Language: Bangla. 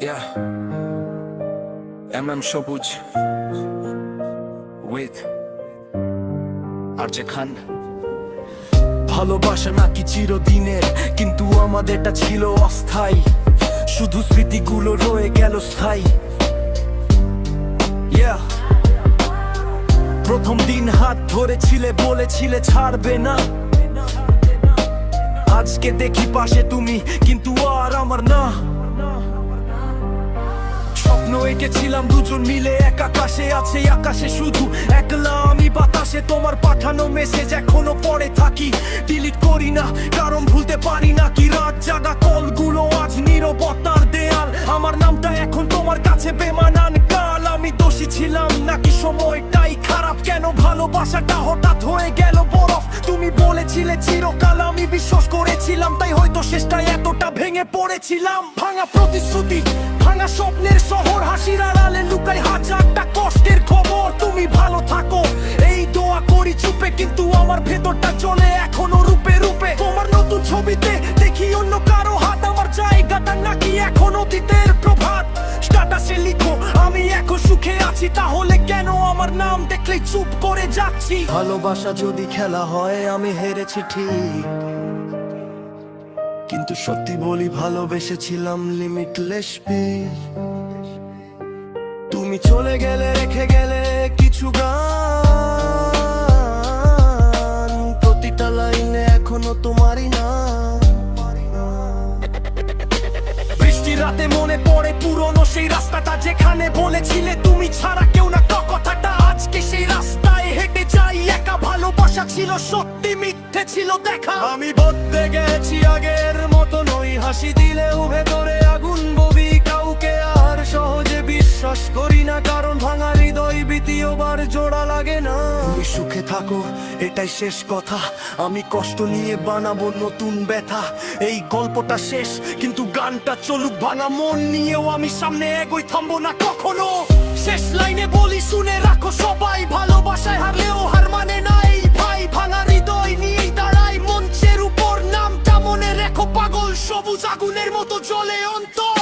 Yeah, সবুজ with আরজে খান। ভালোবাসা নাকি চিরদিনের, কিন্তু আমাদেরটা ছিল অস্থায়ী। শুধু স্মৃতিগুলো রয়ে গেল স্থায়ী। প্রথম দিন হাত ধরেছিলে, বলেছিলে ছাড়বে না। আজকে দেখি পাশে তুমি, কিন্তু আর আমার না। স্বপ্ন এঁকেছিলাম দুজন মিলে এক আকাশে, আছে আকাশে শুধু একলা আমি। বাতাসে তোমার পাঠানো মেসেজ এখনো পড়ে থাকি, ডিলিট করি না কারণ ভুলতে পারি না। কি রাত জাগা কলগুলো আজ নীরবতার দেয়াল। আমার নামটা এখন তোমার কাছে বেমানান কাল। আমি দোষী ছিলাম নাকি সময়টাই খারাপ? কেন ভালোবাসাটা হঠাৎ হয়ে গেল বরফ? তুমি বলেছিলে চিরকাল, আমি বিশ্বাস করেছিলাম, তাই হয়তো শেষটায় এতটা ভেঙে পড়েছিলাম। ভাঙা প্রতিশ্রুতি, ভাঙা স্বপ্নের শহর, হাসির আড়ালে লুকাই হাজারটা কষ্টের খবর। তুমি ভালো থাকো এই দোয়া করি চুপে, কিন্তু আমার ভেতরটা চলে এখনো রূপে রূপে। তোমার নতুন ছবিতে দেখি অন্য কারো হাত, আমার জায়গাটা নাকি এখন অতীতের প্রভাত। স্ট্যাটাসে লিখো আমি এখন সুখে আছি, তাহলে কেন আমার নাম দেখলে চুপ করে যাচ্ছি? ভালোবাসা যদি খেলা হয় আমি হেরেছি ঠিক, কিন্তু সত্যি বলি ভালোবেসেছিলাম লিমিটলেস স্পিড। তুমি চলে গেলে রেখে গেলে কিছু গান, প্রতিটা লাইনে এখনো তোমারই না। বৃষ্টির রাতে মনে পড়ে পুরনো সেই রাস্তাটা, যেখানে বলেছিলে তুমি ছাড়া কেউ না। কথাটা আজকে সেই রাস্তায় হেঁটে যাই একা। ভালোবাসা ছিল সত্যি, মিথ্যে ছিল দেখা। আমি বদলে গেছি, আগের মতো নই। হাসি দিলেও ভেতরে আগুন ববি, কাউকে আর সহজে বিশ্বাস করি না, কারণ ভাঙা হৃদয় দ্বিতীয়বার জোড়া লাগে না। তুমি সুখে থাকো এটাই শেষ কথা, আমি কষ্ট নিয়ে বানাবো নতুন ব্যথা। এই গল্পটা শেষ কিন্তু গানটা চলুক, ভাঙা মন নিয়েও আমি সামনে এগোই, থামবো না কখনো। শেষ লাইনে বলি শুনে রাখো সবাই, ভালোবাসায় হারলেও হার মানে নাই ভাই। ভাঙা হৃদয় নিয়েই দাঁড়াই মঞ্চের উপর, নামটা মনে রেখো পাগল সবুজ আগুনের মতো জ্বলে অন্তর।